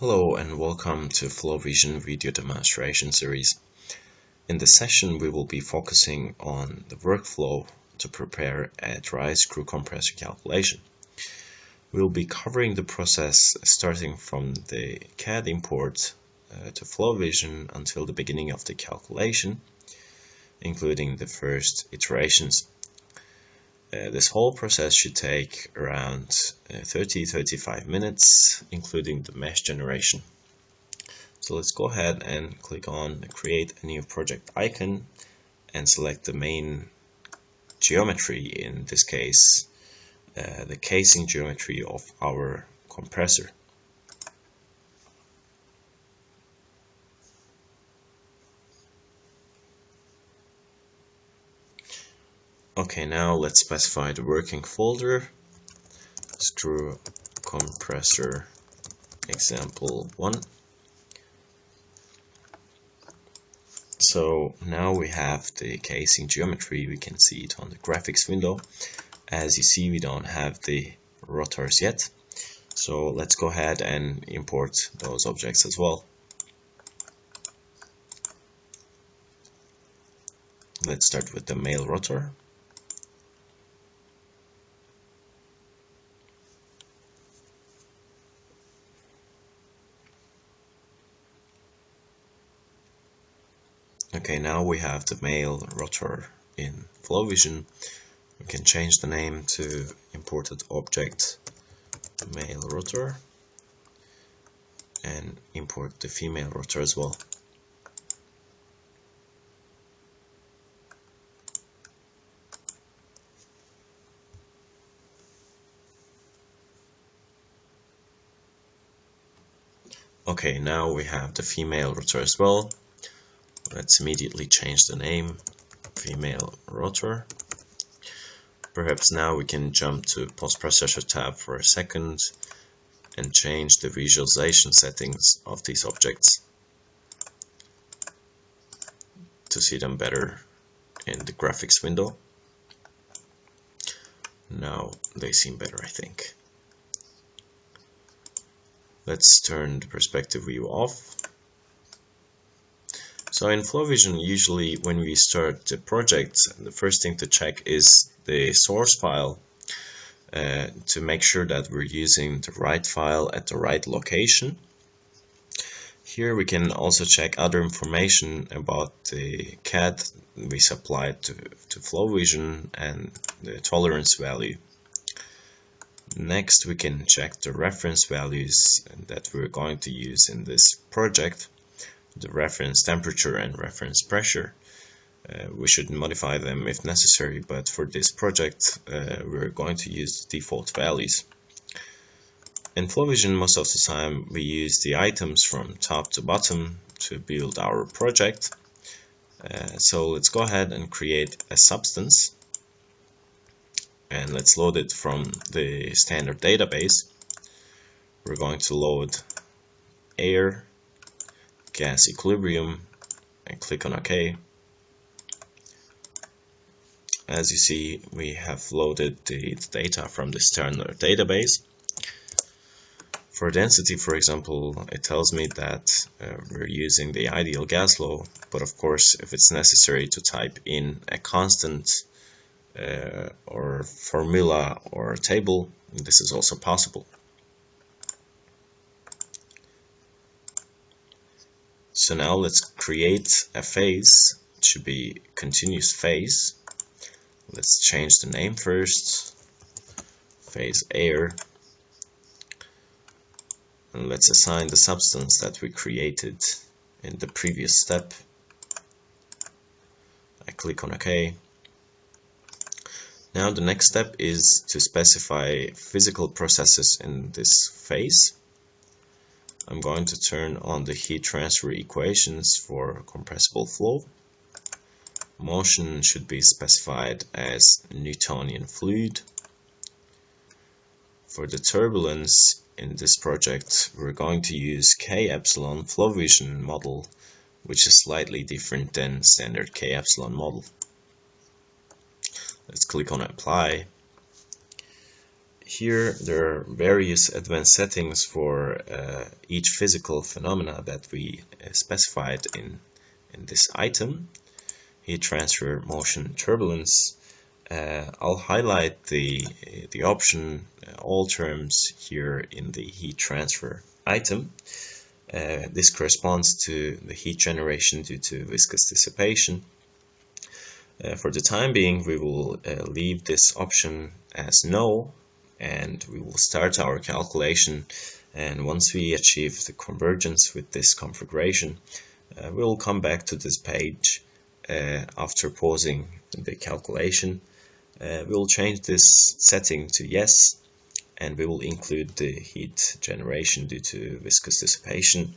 Hello and welcome to FlowVision video demonstration series. In this session we will be focusing on the workflow to prepare a dry screw compressor calculation. We will be covering the process starting from the CAD import to FlowVision until the beginning of the calculation, including the first iterations. This whole process should take around 30-35 minutes, including the mesh generation. So let's go ahead and click on create a new project icon and select the main geometry, in this case the casing geometry of our compressor. Okay, now let's specify the working folder, screw compressor example 1. So now we have the casing geometry. We can see it on the graphics window. As you see, we don't have the rotors yet, so let's go ahead and import those objects as well. Let's start with the male rotor. Okay, now we have the male rotor in FlowVision. We can change the name to imported object male rotor and import the female rotor as well. Okay, now we have the female rotor as well. Let's immediately change the name, female rotor. Perhaps now we can jump to post-processor tab for a second and change the visualization settings of these objects to see them better in the graphics window. Now they seem better, I think. Let's turn the perspective view off. So in FlowVision, usually when we start the project, the first thing to check is the source file to make sure that we're using the right file at the right location. Here we can also check other information about the CAD we supplied to FlowVision and the tolerance value. Next we can check the reference values that we're going to use in this project. The reference temperature and reference pressure. We should modify them if necessary, but for this project we're going to use default values. In FlowVision, most of the time we use the items from top to bottom to build our project. So let's go ahead and create a substance and let's load it from the standard database. We're going to load air, gas equilibrium, and click on OK. As you see, we have loaded the data from the standard database. For density, for example, it tells me that we're using the ideal gas law, but of course if it's necessary to type in a constant or formula or table, this is also possible. So now let's create a phase. It should be continuous phase. Let's change the name first, phase air, and let's assign the substance that we created in the previous step. I click on OK. Now the next step is to specify physical processes in this phase. I'm going to turn on the heat transfer equations for compressible flow. Motion should be specified as Newtonian fluid. For the turbulence in this project, we're going to use K epsilon FlowVision model, which is slightly different than standard K epsilon model. Let's click on apply. Here there are various advanced settings for each physical phenomena that we specified in this item: heat transfer, motion, turbulence. I'll highlight the option all terms here in the heat transfer item. This corresponds to the heat generation due to viscous dissipation. For the time being, we will leave this option as no, and we will start our calculation. And once we achieve the convergence with this configuration, we will come back to this page after pausing the calculation. We will change this setting to yes, and we will include the heat generation due to viscous dissipation,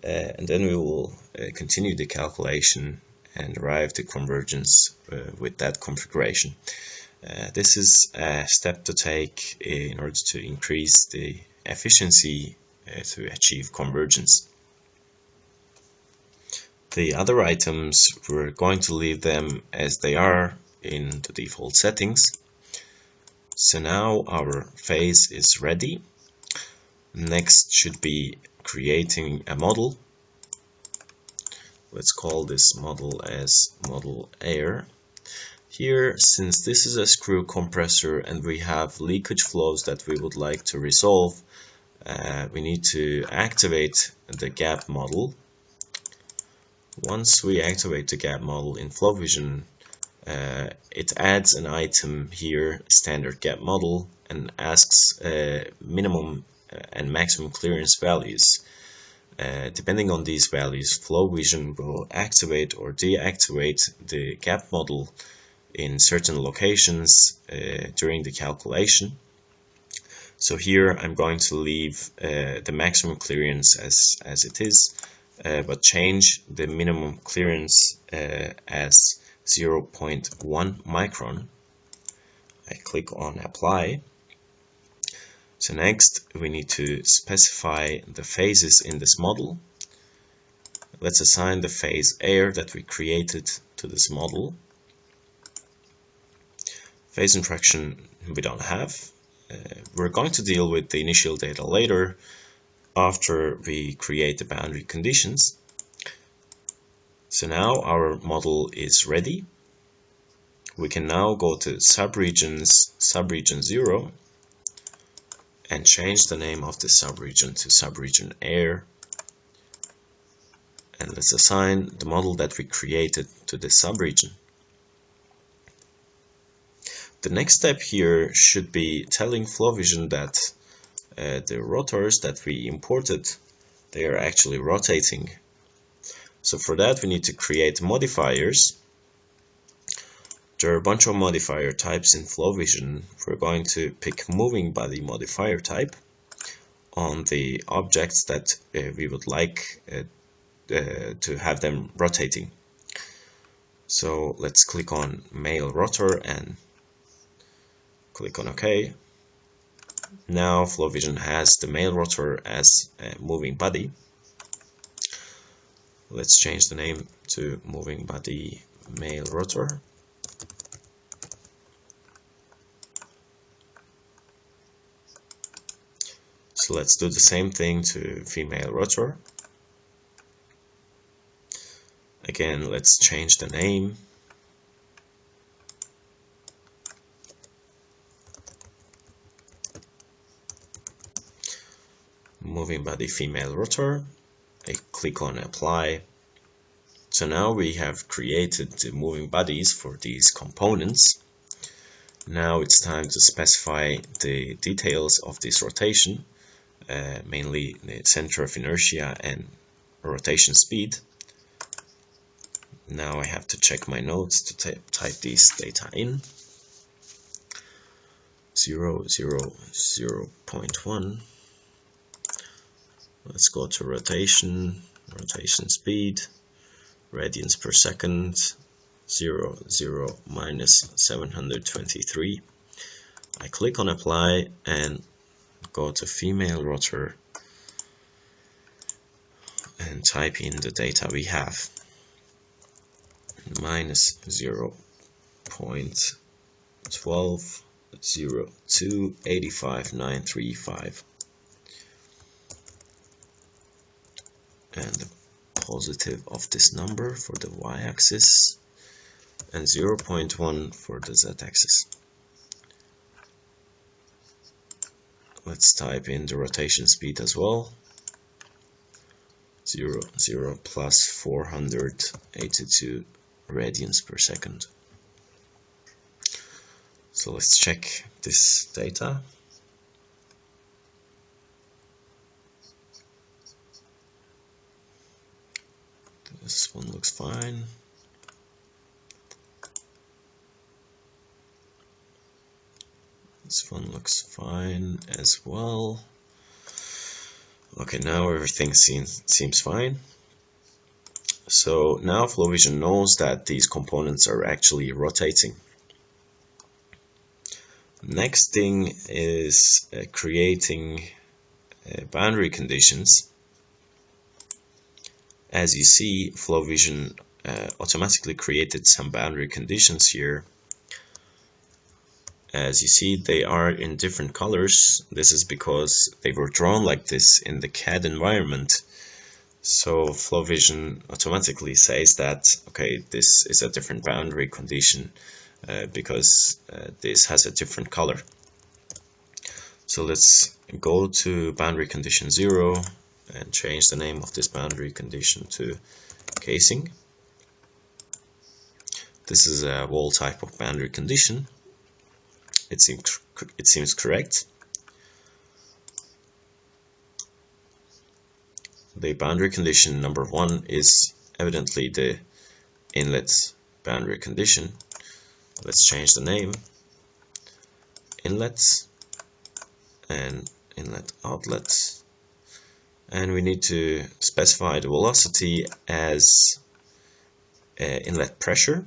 and then we will continue the calculation and arrive the convergence with that configuration. This is a step to take in order to increase the efficiency to achieve convergence. The other items, we're going to leave them as they are in the default settings. So now our phase is ready. Next should be creating a model. Let's call this model as model air. Here, since this is a screw compressor and we have leakage flows that we would like to resolve, we need to activate the gap model. Once we activate the gap model in FlowVision, it adds an item here, standard gap model, and asks minimum and maximum clearance values. Depending on these values, FlowVision will activate or deactivate the gap model in certain locations during the calculation. So here I'm going to leave the maximum clearance as it is, but change the minimum clearance as 0.1 micron. I click on apply. So next we need to specify the phases in this model. Let's assign the phase air that we created to this model. Phase interaction we don't have. We're going to deal with the initial data later after we create the boundary conditions. So now our model is ready. We can now go to subregion 0 and change the name of the subregion to subregion air. And let's assign the model that we created to the subregion. The next step here should be telling FlowVision that the rotors that we imported, they are actually rotating. So for that we need to create modifiers. There are a bunch of modifier types in FlowVision. We're going to pick moving body modifier type on the objects that we would like to have them rotating. So let's click on male rotor and click on OK. Now FlowVision has the male rotor as a moving body. Let's change the name to moving body male rotor. So let's do the same thing to female rotor. Again, let's change the name. Moving body female rotor. I click on apply. So now we have created the moving bodies for these components. Now it's time to specify the details of this rotation, mainly the center of inertia and rotation speed. Now I have to check my notes to type these data in. 0.1. Let's go to rotation speed, radians per second, 0 minus 723. I click on apply and go to female rotor and type in the data we have. Minus 0.12, 0.0285935, and the positive of this number for the y-axis, and 0.1 for the z-axis. Let's type in the rotation speed as well. 0 plus 482 radians per second. So let's check this data. This one looks fine. This one looks fine as well. Okay, now everything seems fine. So now FlowVision knows that these components are actually rotating. Next thing is creating boundary conditions. As you see, FlowVision automatically created some boundary conditions here. As you see, they are in different colors. This is because they were drawn like this in the CAD environment. So FlowVision automatically says that, okay, this is a different boundary condition because this has a different color. So let's go to boundary condition 0 and change the name of this boundary condition to casing. This is a wall type of boundary condition. It seems correct. The boundary condition number 1 is evidently the inlet boundary condition. Let's change the name. Inlet and inlet outlet. And we need to specify the velocity as inlet pressure.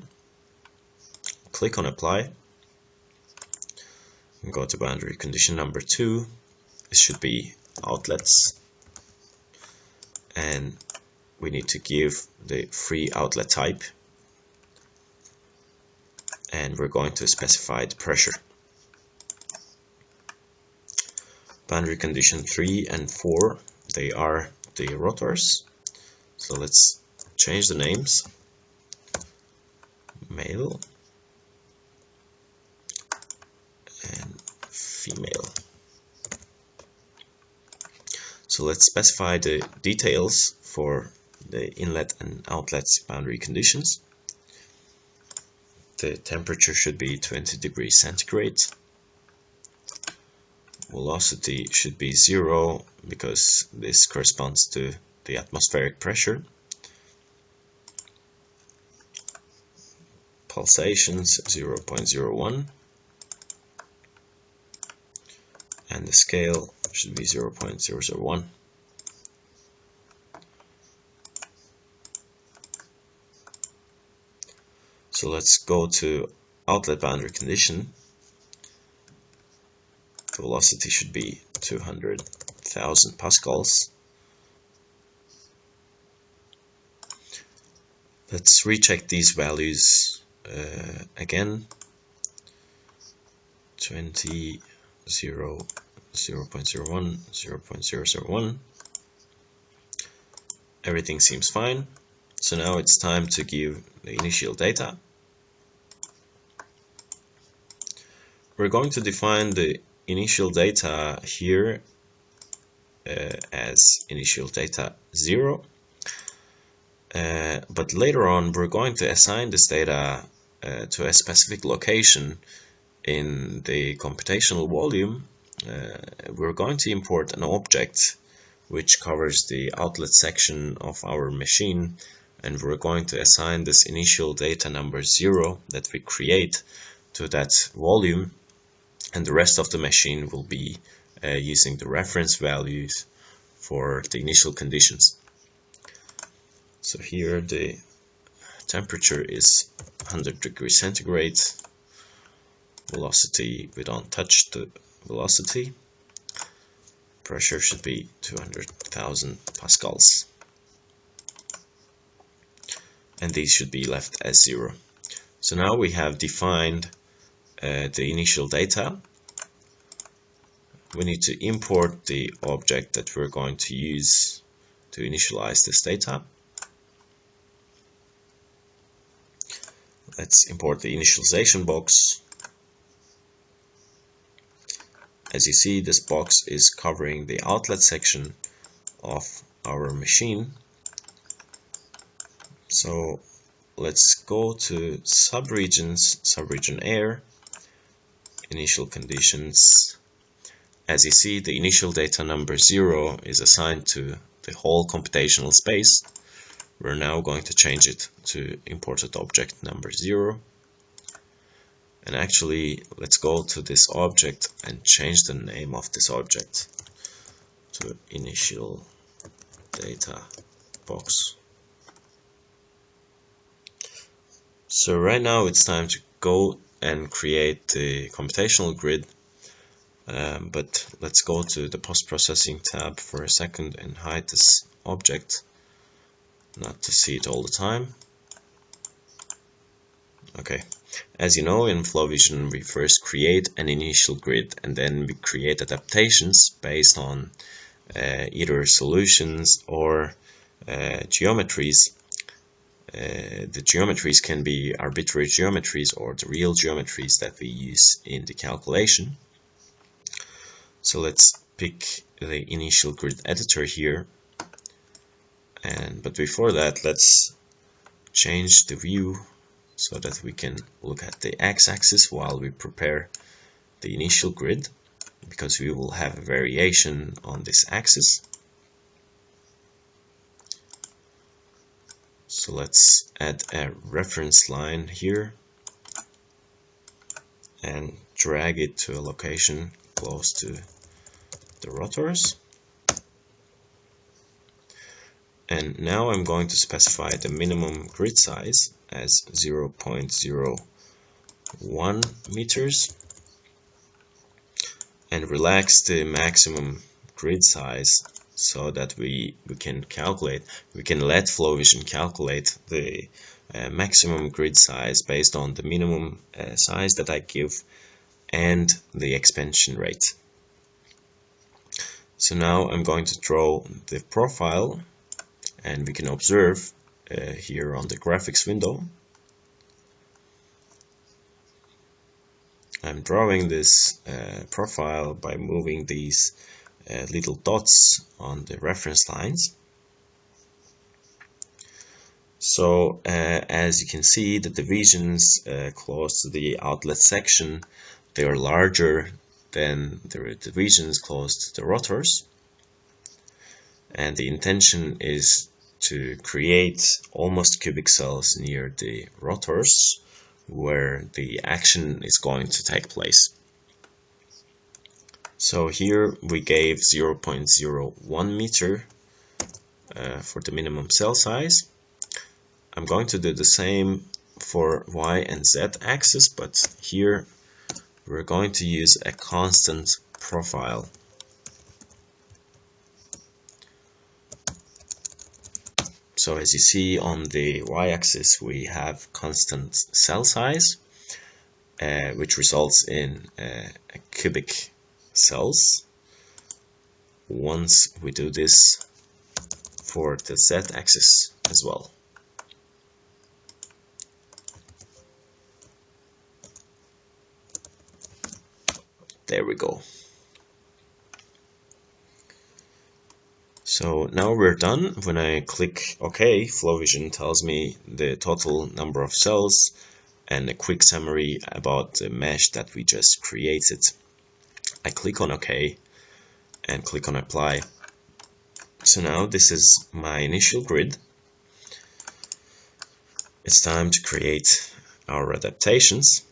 Click on apply. And go to boundary condition number 2. It should be outlets. And we need to give the free outlet type. And we're going to specify the pressure. Boundary condition 3 and 4, they are the rotors. So let's change the names. Male and female. So let's specify the details for the inlet and outlet boundary conditions. The temperature should be 20 degrees centigrade. Velocity should be 0 because this corresponds to the atmospheric pressure. Pulsations 0.01. And the scale should be 0.001. So let's go to outlet boundary condition. The velocity should be 200,000 pascals. Let's recheck these values again. 20, 0, 0.01, 0.001. Everything seems fine. So now it's time to give the initial data. We're going to define the initial data here as initial data 0. But later on we're going to assign this data to a specific location in the computational volume. We're going to import an object which covers the outlet section of our machine, and we're going to assign this initial data number 0 that we create to that volume, and the rest of the machine will be using the reference values for the initial conditions. So here the temperature is 100 degrees centigrade. Velocity, we don't touch the velocity. Pressure should be 200,000 pascals. And these should be left as 0. So now we have defined the initial data, we need to import the object that we're going to use to initialize this data. Let's import the initialization box. As you see, this box is covering the outlet section of our machine. So let's go to subregions, subregion air, initial conditions. As you see, the initial data number 0 is assigned to the whole computational space. We're now going to change it to imported object number 0. And actually, let's go to this object and change the name of this object to initial data box. So right now it's time to go and create the computational grid. But let's go to the post-processing tab for a second and hide this object, not to see it all the time. Okay, as you know, in FlowVision we first create an initial grid and then we create adaptations based on either solutions or geometries. The geometries can be arbitrary geometries or the real geometries that we use in the calculation. So let's pick the initial grid editor here, but before that let's change the view so that we can look at the x-axis while we prepare the initial grid, because we will have a variation on this axis. So let's add a reference line here and drag it to a location close to the rotors. And now I'm going to specify the minimum grid size as 0.01 meters and relax the maximum grid size so that we can let FlowVision calculate the maximum grid size based on the minimum size that I give and the expansion rate. So now I'm going to draw the profile, and we can observe here on the graphics window. I'm drawing this profile by moving these little dots on the reference lines. So as you can see, the divisions close to the outlet section, they are larger than the divisions close to the rotors. And the intention is to create almost cubic cells near the rotors where the action is going to take place. So here we gave 0.01 meter for the minimum cell size. I'm going to do the same for Y and Z axis, but here we're going to use a constant profile. So as you see on the y-axis we have constant cell size, which results in cubic cells. Once we do this for the z-axis as well. There we go. So now we're done. When I click OK, FlowVision tells me the total number of cells and a quick summary about the mesh that we just created. I click on OK and click on Apply. So now this is my initial grid. It's time to create our adaptations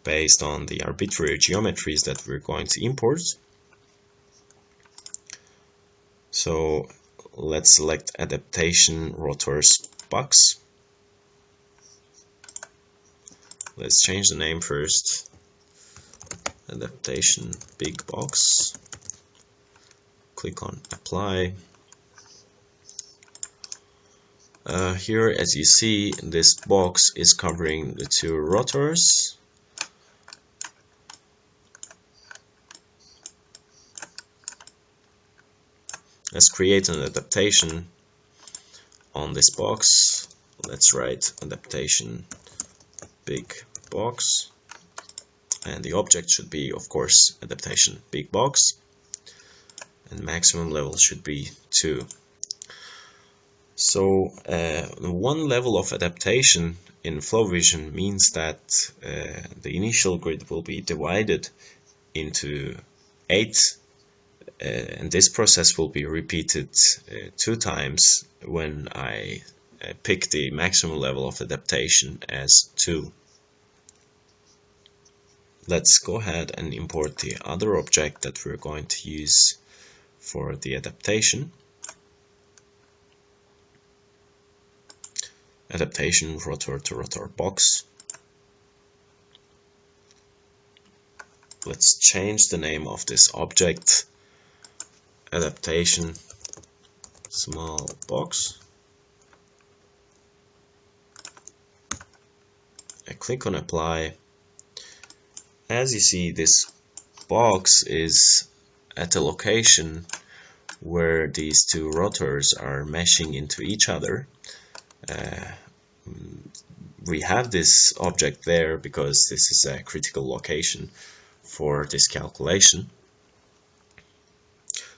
based on the arbitrary geometries that we're going to import. So let's select adaptation rotors box. Let's change the name first. Adaptation big box. Click on apply. Here, as you see, this box is covering the two rotors, Let's create an adaptation on this box. Let's write adaptation big box, and the object should be, of course, adaptation big box, and maximum level should be 2. So one level of adaptation in FlowVision means that the initial grid will be divided into 8, and this process will be repeated 2 times when I pick the maximum level of adaptation as 2. Let's go ahead and import the other object that we're going to use for the adaptation. Adaptation rotor to rotor box. Let's change the name of this object, adaptation small box. I click on apply. As you see, this box is at a location where these 2 rotors are meshing into each other. We have this object there because this is a critical location for this calculation.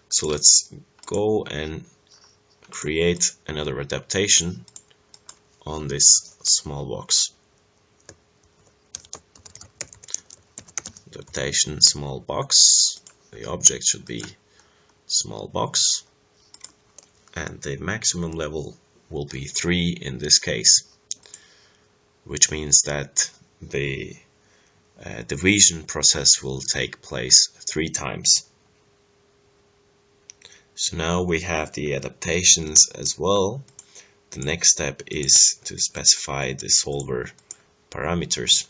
So let's go and create another adaptation on this small box. Adaptation small box. The object should be small box, and the maximum level will be 3 in this case, which means that the division process will take place 3 times. So now we have the adaptations as well. The next step is to specify the solver parameters.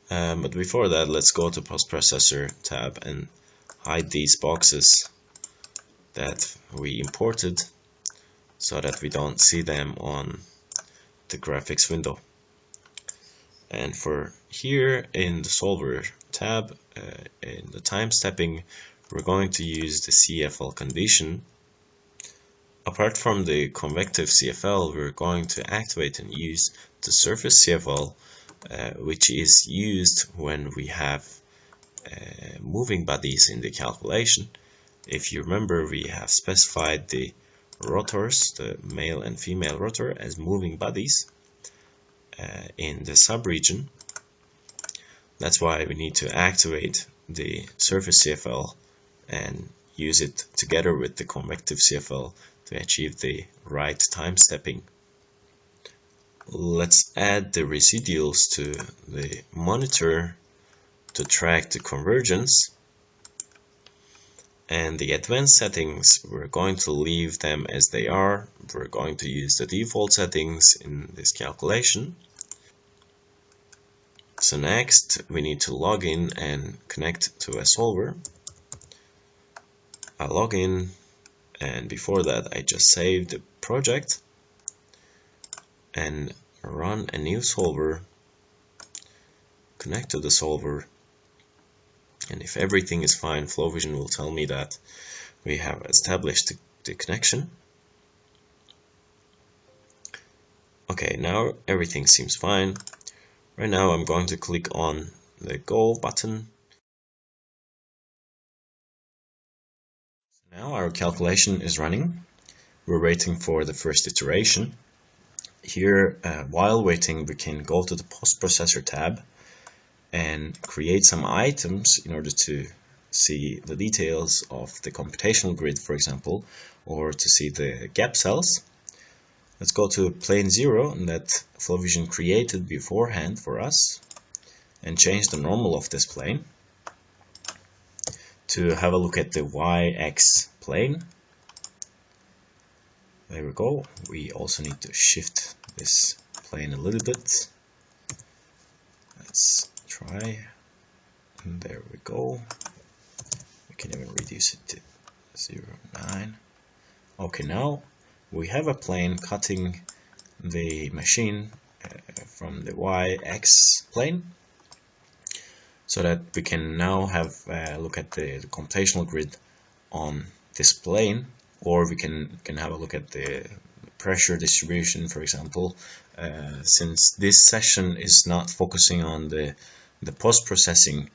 But before that, let's go to Processor tab and hide these boxes that we imported so that we don't see them on the graphics window. And for here in the solver tab, in the time stepping, we're going to use the CFL condition. Apart from the convective CFL, we're going to activate and use the surface CFL, which is used when we have moving bodies in the calculation. If you remember, we have specified the rotors, the male and female rotor, as moving bodies in the subregion. That's why we need to activate the surface CFL and use it together with the convective CFL to achieve the right time stepping. Let's add the residuals to the monitor to track the convergence. And the advanced settings, we're going to leave them as they are. We're going to use the default settings in this calculation. So next, we need to log in and connect to a solver. I log in, and before that, I just save the project and run a new solver, connect to the solver, and if everything is fine, FlowVision will tell me that we have established the connection. Okay, now everything seems fine. Right now I'm going to click on the Go button. Now our calculation is running. We're waiting for the first iteration. Here, while waiting, we can go to the Post-Processor tab and create some items in order to see the details of the computational grid, for example, or to see the gap cells. Let's go to plane 0 that FlowVision created beforehand for us and change the normal of this plane to have a look at the YX plane. There we go. We also need to shift this plane a little bit. Let's try. And there we go. We can even reduce it to 0.9. Okay, now we have a plane cutting the machine from the YX plane. so that we can now have a look at the computational grid on this plane, or we can have a look at the pressure distribution, for example. Since this session is not focusing on the post-processing,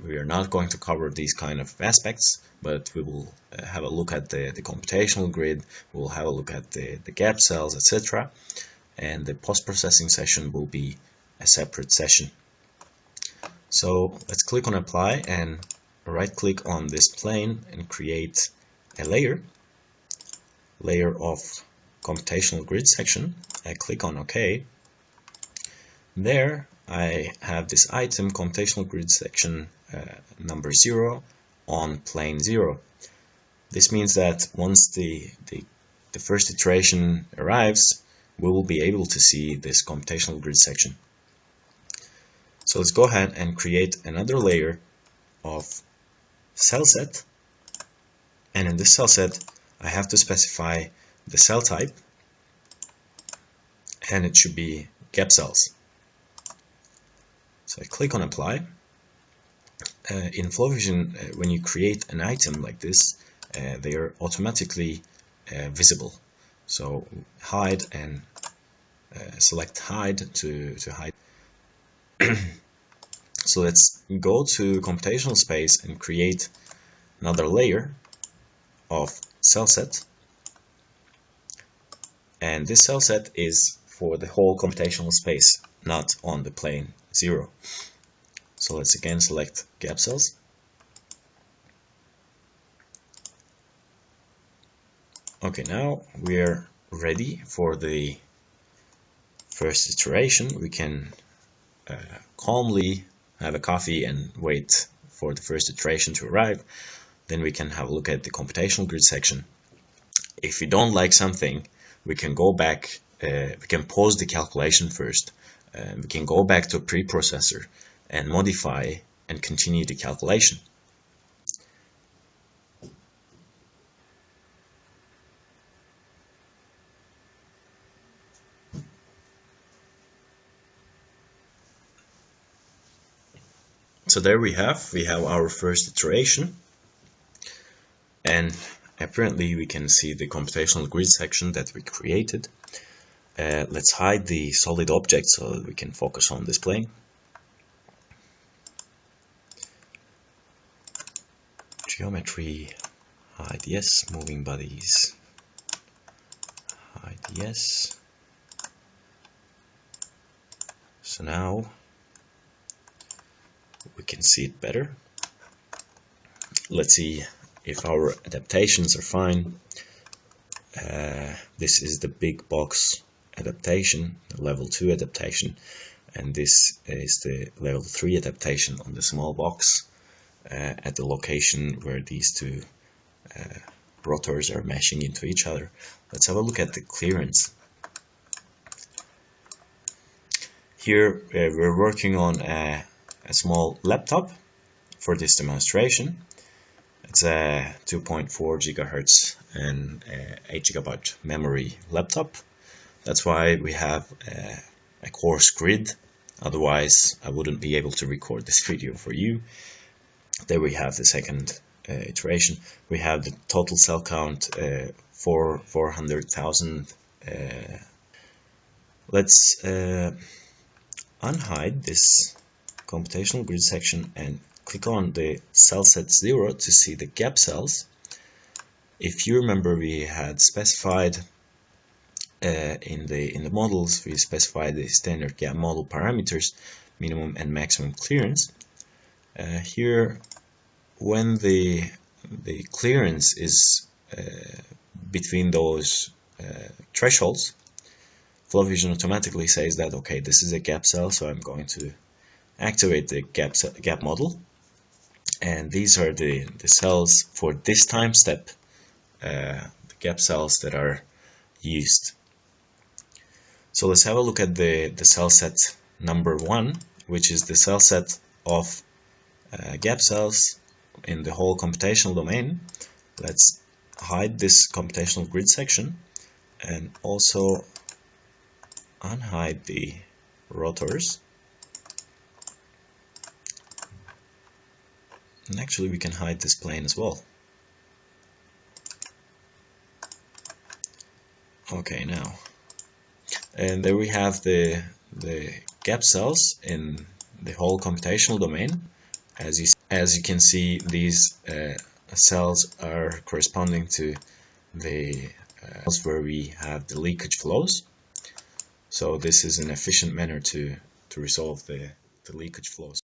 we are not going to cover these kind of aspects, but we will have a look at the computational grid, we'll have a look at the gap cells, etc. And the post-processing session will be a separate session. So let's click on apply and right click on this plane and create a layer of computational grid section. I click on OK. There I have this item computational grid section number 0 on plane 0. This means that once the first iteration arrives, we will be able to see this computational grid section. So let's go ahead and create another layer of cell set, and in this cell set I have to specify the cell type, and it should be gap cells. So I click on apply. In FlowVision, when you create an item like this, they are automatically visible. So hide and select hide to hide. So let's go to computational space and create another layer of cell set, and this cell set is for the whole computational space, not on the plane 0. So let's again select gap cells. Okay, now we're ready for the first iteration. We can calmly have a coffee and wait for the first iteration to arrive. Then we can have a look at the computational grid section. If we don't like something, we can go back, we can pause the calculation first. We can go back to a preprocessor and modify and continue the calculation. So there we have our first iteration, and apparently we can see the computational grid section that we created. Let's hide the solid object so that we can focus on this plane. Geometry, hide yes, moving bodies, hide yes. So now we can see it better. Let's see if our adaptations are fine. This is the big box adaptation, the level 2 adaptation, and this is the level 3 adaptation on the small box at the location where these two rotors are meshing into each other. Let's have a look at the clearance. Here we're working on a small laptop for this demonstration. It's a 2.4 gigahertz and 8 gigabyte memory laptop. That's why we have a coarse grid. Otherwise, I wouldn't be able to record this video for you. There we have the second iteration. We have the total cell count for 400,000. Let's unhide this computational grid section and click on the cell set 0 to see the gap cells. If you remember, we had specified in the models, we specified the standard gap model parameters, minimum and maximum clearance. Here, when the clearance is between those thresholds, FlowVision automatically says that okay, this is a gap cell, so I'm going to activate the gap model, and these are the cells for this time step, the gap cells that are used. So let's have a look at the cell set number 1, which is the cell set of gap cells in the whole computational domain. Let's hide this computational grid section and also unhide the rotors. And actually we can hide this plane as well. Okay, now. And there we have the gap cells in the whole computational domain. As you can see, these cells are corresponding to the cells where we have the leakage flows. So this is an efficient manner to resolve the leakage flows.